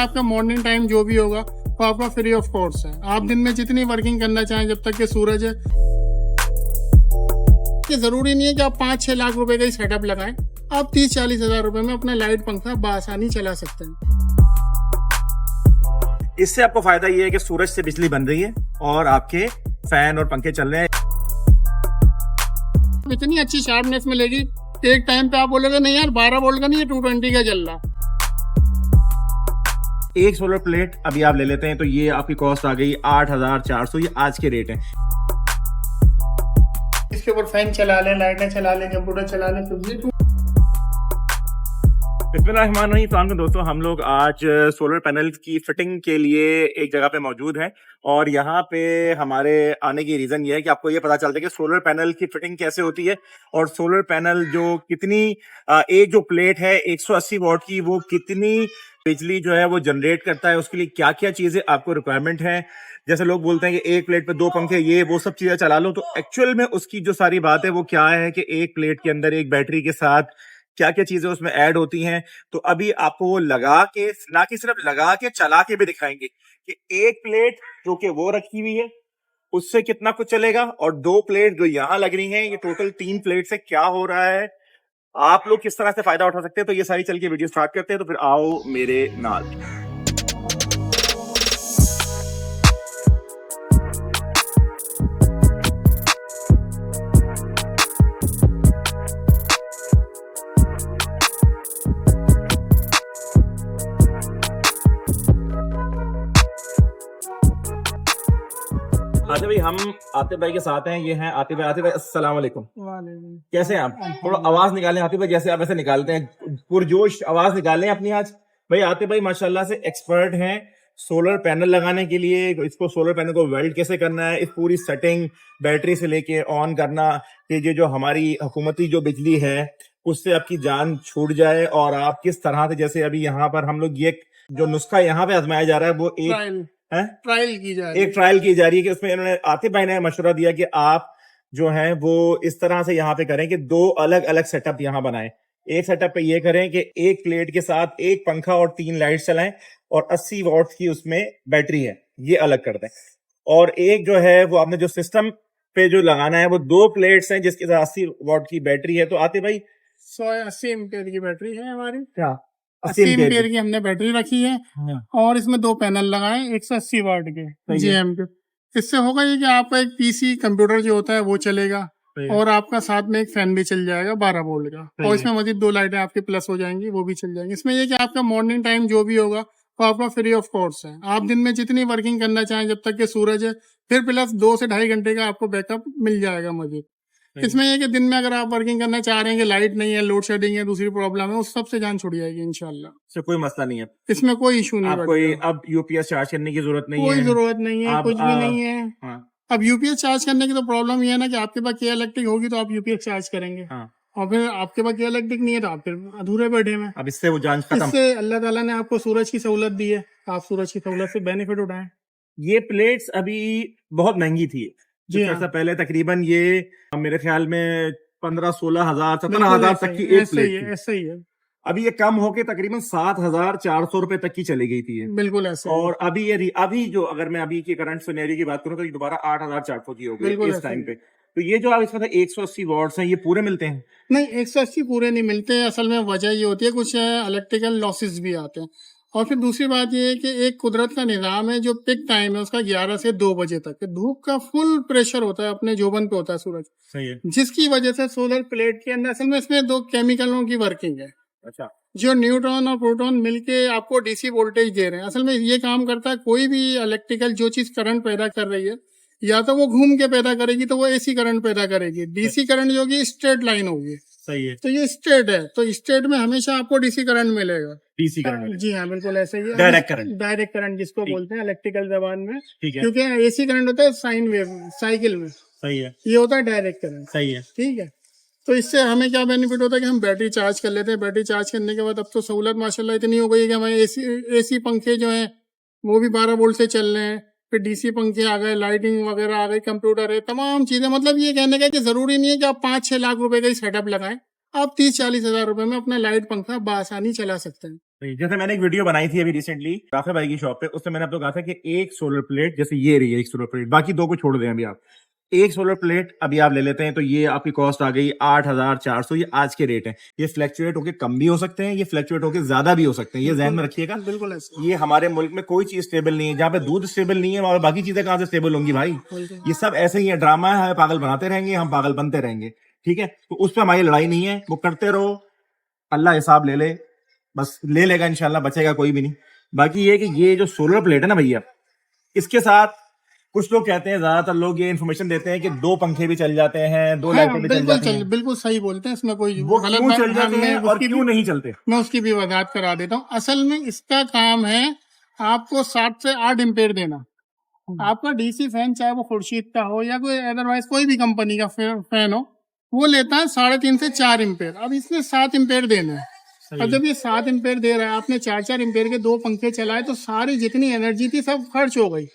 आपका morning time जो भी होगा वो आपका फ्री ऑफ कॉस्ट है। आप दिन में जितनी वर्किंग करना चाहें जब तक कि सूरज है। ये जरूरी नहीं है कि आप 5-6 लाख रुपए का ही सेटअप लगाएं। आप 30-40 हजार रुपए में अपना लाइट पंखा बआसानी चला सकते हैं। इससे आपको फायदा ये है कि सूरज से बिजली बन रही है और आपके फैन और पंखे चल रहे हैं। इतनी अच्छी शार्पनेस मिलेगी, एक टाइम पे आप बोलोगे नहीं यार 12 वोल्ट का नहीं, ये 220 का चल रहा। एक सोलर प्लेट अभी आप ले लेते हैं तो ये आपकी कॉस्ट आ गई 8,400, ये आज के रेट है। इसके ऊपर फैन चला लें, लाइटें चला लें, कंप्यूटर चला लें, कुछ भी। बिस्मिल्लाहिर्रहमानिर्रहीम। दोस्तों, हम लोग आज सोलर पैनल की फिटिंग के लिए एक जगह पे मौजूद हैं और यहाँ पे हमारे आने की रीजन ये है कि आपको ये पता चलता है कि सोलर पैनल की फिटिंग कैसे होती है और सोलर पैनल जो कितनी एक जो प्लेट है 180 वॉट की, वो कितनी बिजली जो है वो जनरेट करता है, उसके लिए क्या क्या चीजें आपको रिक्वायरमेंट है। जैसे लोग बोलते हैं कि एक प्लेट पे 2 पंखे, ये वो सब चीजें चला लो, तो एक्चुअल में उसकी जो सारी बात है वो क्या है कि एक प्लेट के अंदर एक बैटरी के साथ क्या क्या चीजें उसमें ऐड होती हैं। तो अभी आपको वो लगा के, ना कि सिर्फ लगा के, चला के भी दिखाएंगे कि एक प्लेट जो कि वो रखी हुई है उससे कितना कुछ चलेगा और 2 प्लेट जो यहाँ लग रही हैं, ये टोटल 3 प्लेट से क्या हो रहा है, आप लोग किस तरह से फायदा उठा सकते हैं। तो ये सारी चल के वीडियो स्टार्ट करते हैं, तो फिर आओ मेरे नाल। आतिफ भाई, हम आतिफ भाई के साथ हैं। ये हैं आतिफ भाई। आतिफ भाई अस्सलाम वालेकुम। कैसे हैं आप? थोड़ा आवाज निकालें आतिफ भाई, जैसे आप ऐसे निकालते हैं, पुरजोश आवाज निकालें अपनी आज। भाई आतिफ भाई माशाल्लाह से एक्सपर्ट हैं सोलर पैनल लगाने के लिए। इसको सोलर पैनल को वेल्ड कैसे करना है, इस पूरी सेटिंग बैटरी से लेके ऑन करना, कि ये जो हमारी हुकूमती जो बिजली है उससे आपकी जान छूट जाए और आप किस तरह से, जैसे अभी यहाँ पर हम लोग ये जो नुस्खा यहाँ पे आजमाया जा रहा है वो एक ट्रायल की जा रही है। एक ट्रायल की जा रही है कि उसमें इन्होंने, आतिफ भाई ने मशवरा दिया कि आप जो हैं वो इस तरह से यहाँ पे करें कि 2 अलग अलग सेटअप यहाँ बनाएं। एक सेटअप पे ये करें कि एक प्लेट के साथ एक पंखा और 3 लाइट चलाएं और 80 वॉट की उसमें बैटरी है, ये अलग कर दें। और एक जो है वो आपने जो सिस्टम पे जो लगाना है वो 2 प्लेट्स हैं जिसके साथ 80 वॉट की बैटरी है। तो आतिफ भाई 180 एम्पियर की बैटरी है हमारी। क्या 80 एम्पियर की हमने बैटरी रखी है और इसमें 2 पैनल लगाए 180 वाट के जेएम के। इससे होगा ये कि आपका एक पीसी कंप्यूटर जो होता है वो चलेगा और आपका साथ में एक फैन भी चल जाएगा 12 वोल्ट का, और इसमें मजीद 2 लाइटें आपकी प्लस हो जाएंगी, वो भी चल जाएंगी। इसमें ये कि आपका मॉर्निंग टाइम जो भी होगा वो आपका फ्री ऑफ कॉस्ट है। आप दिन में जितनी वर्किंग करना चाहें जब तक कि सूरज है, फिर प्लस 2 से 2.5 घंटे का आपको बैकअप मिल जाएगा मजीद। इसमें यह कि दिन में अगर आप वर्किंग करना चाह रहे हैं कि लाइट नहीं है, लोड शेडिंग है, दूसरी प्रॉब्लम है, उस सब से जान छुट जाएगी इंशाल्लाह। से कोई मसला नहीं है, इसमें कोई इशू नहीं है। अब यूपीएस चार्ज करने की जरूरत नहीं है, कोई जरूरत नहीं है, कुछ भी नहीं है। हाँ। अब यूपीएस चार्ज करने की तो प्रॉब्लम ये है ना कि आपके पास केया इलेक्ट्रिक होगी तो आप यूपीएस चार्ज करेंगे। हाँ। और फिर आपके पास केया इलेक्ट्रिक नहीं है तो आप फिर अधूरे बैठे में। अब इससे वो जान खत्म। इससे अल्लाह ताला ने आपको सूरज की सहूलत दी है, आप सूरज की सहूलत से बेनिफिट उठाएं। ये प्लेट्स अभी बहुत महंगी थी जी कुछ हाँ। अर्सा पहले, तकरीबन ये मेरे ख्याल में 15-16 हजार 17 हजार तक की एक प्लेट थी। ऐसा ही है। अभी ये कम होके तकरीबन 7,400 रुपए तक की चली गई थी ये। बिल्कुल ऐसा और अभी ये अभी जो, अगर मैं अभी की करंट सिनेरियो की बात करूं तो ये दोबारा 8,400 की हो गई इस टाइम पे। तो ये जो आप इसमें 180 वॉट्स हैं, ये पूरे मिलते हैं? नहीं, 180 पूरे नहीं मिलते। असल में वजह ये होती है कुछ इलेक्ट्रिकल लॉसेस भी आते हैं। और फिर दूसरी बात ये है कि एक कुदरत का निज़ाम है, जो पिक टाइम है उसका 11 से 2 बजे तक, धूप का फुल प्रेशर होता है, अपने जोबन पे होता है सूरज। सही है। जिसकी वजह से सोलर प्लेट के अंदर असल में इसमें 2 केमिकलों की वर्किंग है। अच्छा। जो न्यूट्रॉन और प्रोटॉन मिलके आपको डीसी वोल्टेज दे रहे हैं। असल में ये काम करता है, कोई भी इलेक्ट्रिकल जो चीज करंट पैदा कर रही है, या तो वो घूम के पैदा करेगी तो वो एसी करंट पैदा करेगी। डीसी करंट जो होगी स्ट्रेट लाइन होगी। सही है। तो ये स्ट्रेट है, तो स्ट्रेट में हमेशा आपको डीसी करंट मिलेगा। DC current? जी हाँ, बिल्कुल ऐसे ही। डायरेक्ट करंट जिसको बोलते हैं इलेक्ट्रिकल जबान में। ठीक है। क्योंकि एसी करंट होता है साइन वेव साइकिल में। सही है। ये होता है डायरेक्ट करंट। सही है। ठीक है। तो इससे हमें क्या बेनिफिट होता है कि हम बैटरी चार्ज कर लेते हैं। बैटरी चार्ज करने के बाद अब तो सहूलत माशाल्लाह इतनी हो गई है कि हमारे एसी पंखे जो हैं वो भी 12 वोल्ट से चल रहे हैं। फिर डीसी पंखे आ गए, लाइटिंग वगैरह आ गई, कंप्यूटर है, तमाम चीजें। मतलब ये कहने का कि जरूरी नहीं है कि आप 5-6 लाख रुपए का ही सेटअप लगाएं। आप 30-40 हजार रुपए में अपना लाइट पंखा बआसानी चला सकते हैं। जैसे मैंने एक वीडियो बनाई थी अभी रिसेंटली राफे भाई की शॉप पे, उसमें मैंने आपको कहा था कि एक सोलर प्लेट, जैसे ये रही है एक सोलर प्लेट, बाकी दो को छोड़ दें अभी आप, एक सोलर प्लेट अभी आप ले लेते हैं तो ये आपकी कॉस्ट आ गई 8,400। ये आज के रेट है, ये फ्लैक्चुएट होकर कम भी हो सकते हैं, ये फ्लैक्चुएट होकर ज्यादा भी हो सकते हैं, ये ध्यान में रखिएगा। बिल्कुल ऐसे। ये हमारे मुल्क में कोई चीज स्टेबल नहीं है, जहाँ पे दूध स्टेबल नहीं है और बाकी चीजें कहाँ से स्टेबल होंगी भाई। ये सब ऐसे ही है, ड्रामा है, हमें पागल बनाते रहेंगे, हम पागल बनते रहेंगे, ठीक है। तो उस पर हमारी लड़ाई नहीं है, वो करते रहो, अल्लाह हिसाब ले ले, बस ले लेगा इंशाल्लाह, बचेगा कोई भी नहीं। बाकी ये कि ये जो सोलर प्लेट है ना भैया, इसके साथ कुछ लोग कहते हैं, ज्यादातर लोग ये इन्फॉर्मेशन देते हैं कि 2 पंखे भी चल जाते हैं, 2 लाइटें भी चल जाती हैं। बिल्कुल सही बोलते हैं, इसमें कोई वो क्यों चल जाते हैं और क्यों नहीं चलते, मैं उसकी भी वजाहत करा देता हूँ। असल में इसका काम है आपको 7 से 8 एम्पेयर देना। आपका डीसी फैन चाहे वो खुर्शीद का हो या कोई अदरवाइज कोई भी कंपनी का फैन हो, वो लेता है 3.5 से 4 एम्पेयर। अब इसने 7 एम्पेयर देना है, और जब ये 7 एम्पेयर दे रहा है, आपने 4-4 एम्पेयर के 2 पंखे चलाए तो सारी जितनी एनर्जी थी सब खर्च हो गई,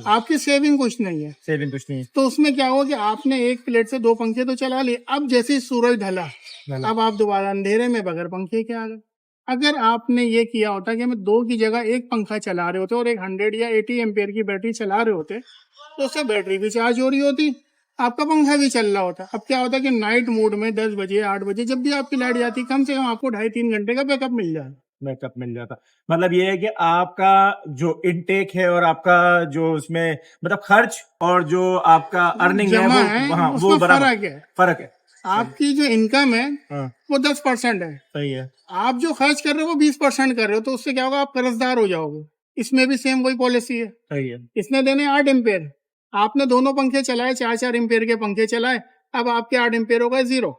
आपकी सेविंग कुछ नहीं है। सेविंग कुछ नहीं है। तो उसमें क्या हुआ कि आपने एक प्लेट से 2 पंखे तो चला लिए, अब जैसे ही सूरज ढला अब आप दोबारा अंधेरे में बगैर पंखे के आ गए। अगर आपने ये किया होता कि हमें 2 की जगह एक पंखा चला रहे होते और एक 100 या 80 एम्पेयर की बैटरी चला रहे होते तो उससे बैटरी भी चार्ज हो रही होती, आपका पंखा भी चल रहा होता। अब क्या होता है कि नाइट मोड में 10 बजे 8 बजे जब भी आपकी लाइट जाती, कम से कम आपको 2.5-3 घंटे का बैकअप मिल जाता। मतलब ये है कि आपका जो इनटेक है और आपका जो उसमें मतलब खर्च और जो आपका अर्निंग है वो बराबर फर्क है। आपकी जो इनकम है वो 10% है, सही है। आप जो खर्च कर रहे हो वो 20% कर रहे हो, तो उससे क्या होगा, आप कर्जदार हो जाओगे। इसमें भी सेम वही पॉलिसी है, सही है। इसने देने 8 एम्पेयर, आपने दोनों पंखे चलाए, 4-4 एम्पेयर के पंखे चलाए, अब आपके 8 एम्पेयर हो गए जीरो।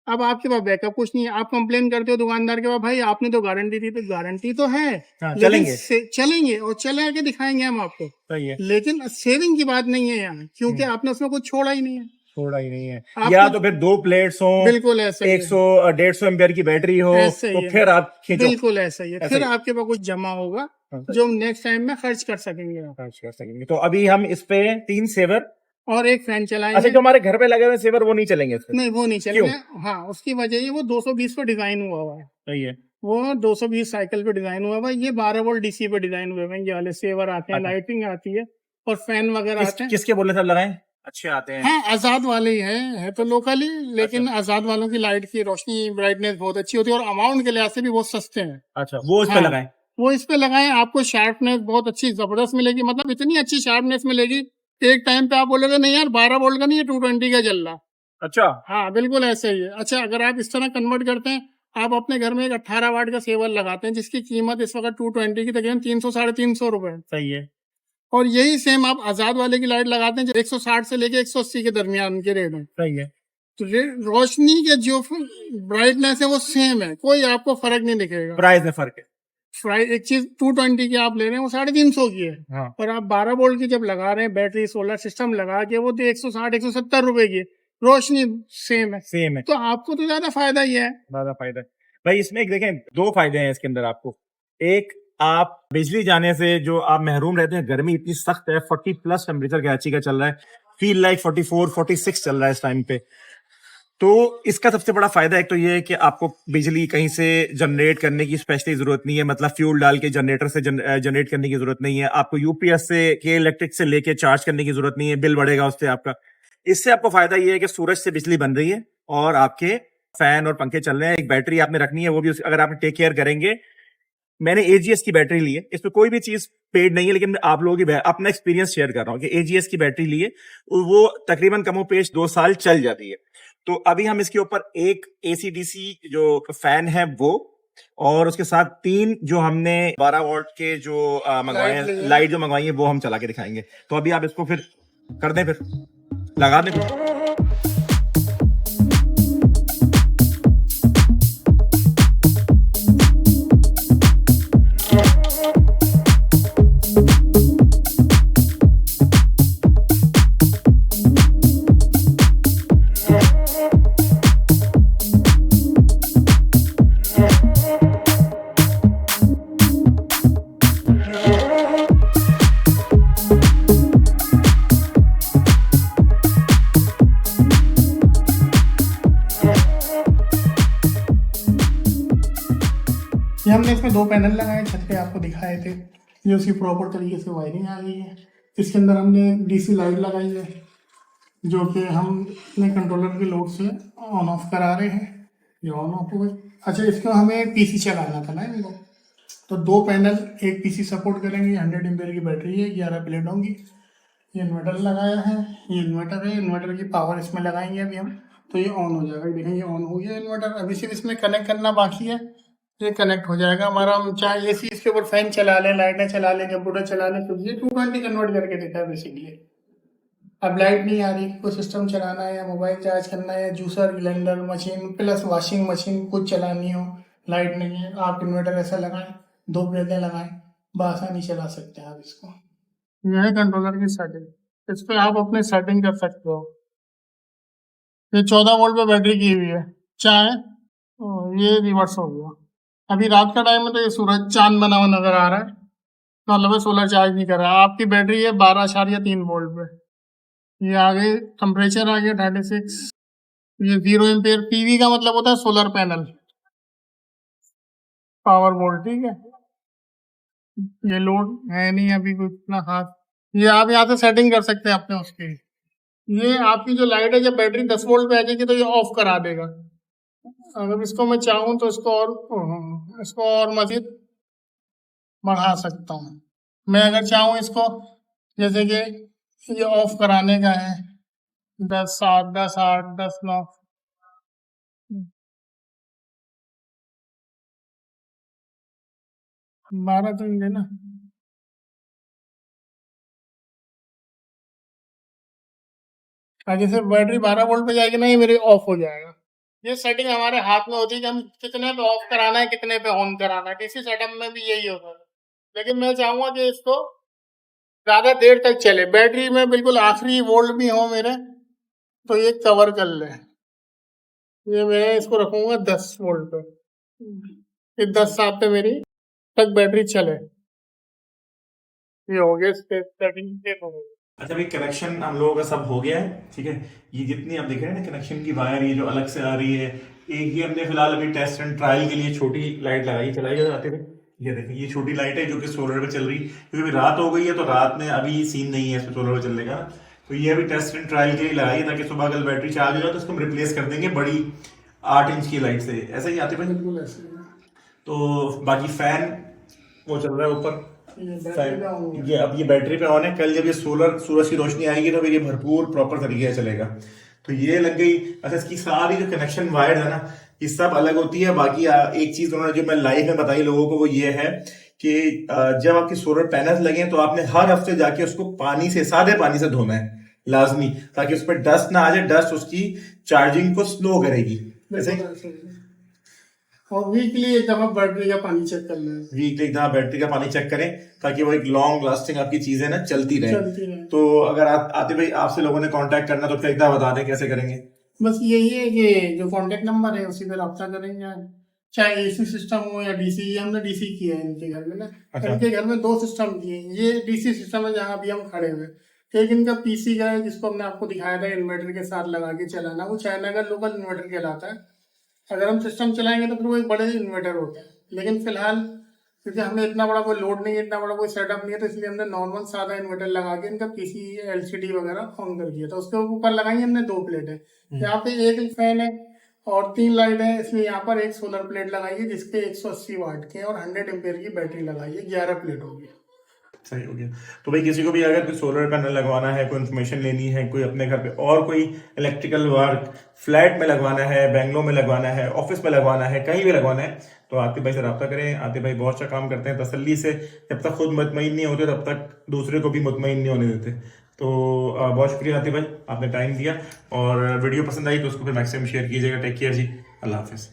अब आपके पास बैकअप कुछ नहीं है। आप कंप्लेन करते हो दुकानदार के पास, भाई आपने तो गारंटी दी थी। गारंटी तो है, चलेंगे और चला के दिखाएंगे हम आपको, सही है, लेकिन सेविंग की बात नहीं है यहाँ, क्योंकि आपने उसमें कुछ छोड़ा ही नहीं है। या तो फिर 2 प्लेट्स हो, बिल्कुल ऐसे 100-150 एम्पेयर की बैटरी हो, तो फिर आप खींचो, बिल्कुल ऐसा ही है, फिर आपके पास कुछ जमा होगा जो नेक्स्ट टाइम में खर्च कर सकेंगे। तो अभी हम इस पे 3 सेवर और एक फैन चलाएंगे। अच्छा, जो हमारे घर पे लगे हुए सेवर वो नहीं चलेंगे? नहीं, वो नहीं चलेंगे। हाँ, उसकी वजह ये वो 220 पे डिजाइन हुआ है। सही है, वो 220 साइकिल पे डिजाइन हुआ है। ये 12 वोल्ट डीसी पे डिजाइन हुए हैं। ये वाले सेवर आते हैं, लाइटिंग आती है और फैन वगैरह आते हैं। किसके बोलने से लगाए? अच्छे आते हैं। हाँ, आजाद वाले ही है तो लोकली, लेकिन आजाद वालों की लाइट की रोशनी ब्राइटनेस बहुत अच्छी होती है और अमाउंट के लिहाज से भी बहुत सस्ते हैं। अच्छा, वो इस पे लगाएं? वो इस पे लगाएं, आपको शार्पनेस बहुत अच्छी जबरदस्त मिलेगी। मतलब इतनी अच्छी शार्पनेस मिलेगी, एक टाइम पे आप बोलोगे नहीं यार 12 वोल्ट का नहीं है, 220 का चल रहा। अच्छा, हाँ बिल्कुल ऐसे ही है। अच्छा, अगर आप इस तरह कन्वर्ट करते हैं, आप अपने घर में एक 18 वाट का सेवर लगाते हैं जिसकी कीमत इस वक्त 220 की तकरीबन 300-350 रुपए। सही है। और यही सेम आप आजाद वाले की लाइट लगाते हैं जो 160 से लेके 180 के दरमियान के रेट है। सही है। तो रोशनी के जो ब्राइटनेस है वो सेम है, कोई आपको फर्क नहीं दिखेगा। प्राइस में फर्क है। एक चीज 220 की आप ले रहे हैं वो 350 की है। हाँ। और आप 12 वोल्ट की जब लगा रहे हैं बैटरी सोलर सिस्टम लगा के, वो तो 160-170 रुपए की, रोशनी सेम है। तो आपको तो ज्यादा फायदा ही है। ज्यादा फायदा भाई इसमें। एक देखें, 2 फायदे हैं इसके अंदर आपको। एक, आप बिजली जाने से जो आप महरूम रहते हैं, गर्मी इतनी सख्त है, 40+ टेम्परेचर कराची का चल रहा है, फील लाइक 44-46 चल रहा है इस टाइम पे। तो इसका सबसे बड़ा फायदा एक तो ये है कि आपको बिजली कहीं से जनरेट करने की स्पेशली जरूरत नहीं है, मतलब फ्यूल डाल के जनरेटर से जनरेट करने की जरूरत नहीं है। आपको यूपीएस से के इलेक्ट्रिक से लेके चार्ज करने की जरूरत नहीं है, बिल बढ़ेगा उससे आपका। इससे आपको फायदा ये है कि सूरज से बिजली बन रही है और आपके फैन और पंखे चल रहे हैं। एक बैटरी आपने रखनी है, वो भी अगर आप टेक केयर करेंगे। मैंने एजीएस की बैटरी ली है, इस पर कोई भी चीज पेड नहीं है, लेकिन आप लोगों की अपना एक्सपीरियंस शेयर कर रहा हूँ कि एजीएस की बैटरी ली है, वो तकरीबन कमोपेश 2 साल चल जाती है। तो अभी हम इसके ऊपर एक एसीडीसी जो फैन है वो, और उसके साथ 3 जो हमने 12 वोल्ट के जो मंगवाए हैं, लाइट जो मंगवाई है, वो हम चला के दिखाएंगे। तो अभी आप इसको फिर कर दें, फिर लगा दें फिर। इसमें 2 पैनल लगाए, छत पे आपको दिखाए थे, ये उसकी प्रॉपर तरीके से वायरिंग आ गई है। इसके अंदर हमने डीसी लाइट लगाई है जो कि हम अपने कंट्रोलर के लोड से ऑन ऑफ करा रहे हैं, ये ऑन ऑफ हो गई। अच्छा, इसको हमें पीसी चलाना था ना इनको, तो 2 पैनल एक पीसी सपोर्ट करेंगे। 100 एम्पीयर की बैटरी है, 11 प्लेट होंगी। ये इन्वर्टर लगाया है, ये इन्वर्टर है, इन्वर्टर की पावर इसमें लगाएंगे अभी हम, तो ये ऑन हो जाएगा। देखें ये ऑन हो गया इन्वर्टर। अभी सिर्फ इसमें कनेक्ट करना बाकी है, ये कनेक्ट हो जाएगा हमारा। हम चाहे एसी इसके ऊपर फैन चला लें, लाइटें चला लें, कंप्यूटर चला लें, तो ये 220 कन्वर्ट करके देता है बेसिकली। अब लाइट नहीं आ रही, कोई सिस्टम चलाना है या मोबाइल चार्ज करना है, juicer, blender machine plus washing machine कुछ चलानी हो, लाइट नहीं है, आप इन्वर्टर ऐसा लगाएं, 2 प्लेटें लगाएं, बआसानी चला सकते हैं आप इसको। यह है कंट्रोलर की सेटिंग, इस पर आप अपने सेटिंग कर सकते हो। ये 14 वोल्ट पे बैटरी की हुई है, चाहे ये रिवर्स हो गया। अभी रात का टाइम है तो ये सूरज चांद बना हुआ नजर आ रहा है, तो मतलब सोलर चार्ज नहीं कर रहा है। आपकी बैटरी है 12.3 वोल्ट पे। ये आगे टेम्परेचर आ गया 36। ये 0 एम्पेयर पीवी का मतलब होता है सोलर पैनल पावर वोल्ट, ठीक है। ये लोड है नहीं अभी कुछ इतना खास। ये आप यहाँ से सेटिंग कर सकते हैं अपने उसकी। ये आपकी जो लाइट है जब बैटरी 10 वोल्ट पे आ जाएगी तो ये ऑफ करा देगा। अगर इसको मैं चाहूँ तो इसको और मजीद बढ़ा सकता हूँ। मैं अगर चाहूँ इसको, जैसे कि ये ऑफ कराने का है 10 7 10 8 10 9, बारह तो ये ना, जैसे बैटरी 12 वोल्ट पे जाएगी ना, ये मेरी ऑफ हो जाएगा। ये सेटिंग हमारे हाथ में होती है कि हम कितने पे ऑफ कराना है, कितने पे ऑन कराना है। किसी सेटअप में भी यही होता है, लेकिन मैं चाहूंगा कि इसको ज्यादा देर तक चले, बैटरी में बिल्कुल आखिरी वोल्ट भी हो मेरे, तो ये कवर कर ले। ये मैं इसको रखूंगा 10 वोल्ट पे, ये 10 साल पे मेरी तक बैटरी चले। ये हो गया सेटिंग। अच्छा भाई, कनेक्शन हम लोगों का सब हो गया है, ठीक है। ये जितनी आप देख रहे हैं ना कनेक्शन की वायर, ये जो अलग से आ रही है, एक ही हमने फिलहाल अभी टेस्ट एंड ट्रायल के लिए छोटी लाइट लगाई, चलाई जाते हुए। ये देखिए, ये छोटी लाइट है जो कि सोलर पे चल रही है, क्योंकि अभी रात हो गई है तो रात में अभी सीन नहीं है इसमें सोलर पे चलने का। तो ये अभी टेस्ट एंड ट्रायल के लिए लगाई ताकि सुबह अगर बैटरी चार्ज हो जाए तो उसको हम रिप्लेस कर देंगे बड़ी 8 इंच की लाइट से। ऐसा ही आते भाई। बिल्कुल ऐसे ही है। तो बाकी फैन वो चल रहा है ऊपर, ये बैटरी का हो गया। ये अब ये बैटरी पे ऑन है। कल जब ये सूरज की रोशनी आएगी तो फिर ये भरपूर प्रॉपर तरीके से चलेगा। तो ये लग गई। अच्छा, इसकी सारी जो कनेक्शन वायर है ना, ये सब अलग होती है। बाकी एक चीज उन्होंने जो मैं लाइव में बताई लोगों को, वो ये है कि जब आपके सोलर पैनल्स लगे तो आपने हर हफ्ते जाके उसको पानी से, सादे पानी से धोना है लाजमी, ताकि उस पर डस्ट ना आ जाए। डस्ट उसकी चार्जिंग को स्लो करेगी। और वीकली एक दफा बैटरी का पानी चेक कर लें। वीकली एक दफा बैटरी का पानी चेक करें ताकि वो एक लॉन्ग लास्टिंग आपकी चीजें ना चलती रहे। तो अगर आते भाई आपसे लोगों ने कांटेक्ट करना तो फिर एक दफा बता दें कैसे करेंगे। बस यही है कि जो कांटेक्ट नंबर है उसी पे रब्ता करेंगे, चाहे एसी सिस्टम हो या डीसी। ये हमने डीसी किया है इनके घर में ना। अच्छा। इनके घर में 2 सिस्टम किए। ये डीसी सिस्टम है जहाँ अभी हम खड़े हुए। एक इनका पीसी का है जिसको हमने आपको दिखाया था इन्वर्टर के साथ लगा के चलाना, वो चाइना का लोकल इन्वर्टर कहलाता है। अगर हम सिस्टम चलाएंगे तो फिर वो एक बड़े इन्वर्टर होता है, लेकिन फिलहाल क्योंकि हमें इतना बड़ा कोई लोड नहीं है, इतना बड़ा कोई सेटअप नहीं है, तो इसलिए हमने नॉर्मल सादा इन्वर्टर लगा के इनका पीसी एलसीडी वगैरह ऑन कर दिया था। उसके ऊपर लगाई हमने 2 प्लेटें। यहाँ पे एक फैन है और 3 लाइट है, इसमें यहाँ पर एक सोलर प्लेट लगाई है जिसके 180 वाट के और 100 एम्पेयर की बैटरी लगाई है। 11 प्लेट होगी। सही हो गया। तो भाई किसी को भी अगर कोई सोलर पैनल लगवाना है, कोई इन्फॉर्मेशन लेनी है, कोई अपने घर पे और कोई इलेक्ट्रिकल वर्क फ्लैट में लगवाना है, बेंगलोर में लगवाना है, ऑफिस में लगवाना है, कहीं भी लगवाना है, तो आतिफ भाई से रब्ता करें। आतिफ भाई बहुत अच्छा काम करते हैं तसल्ली से। जब तक खुद मुतमईन नहीं होते तब तक दूसरे को भी मुतमईन नहीं होने देते। तो बहुत शुक्रिया आतिफ भाई, आपने टाइम दिया। और वीडियो पसंद आई तो उसको फिर मैक्सिमम शेयर कीजिएगा। टेक केयर जी, अल्लाह हाफिज़।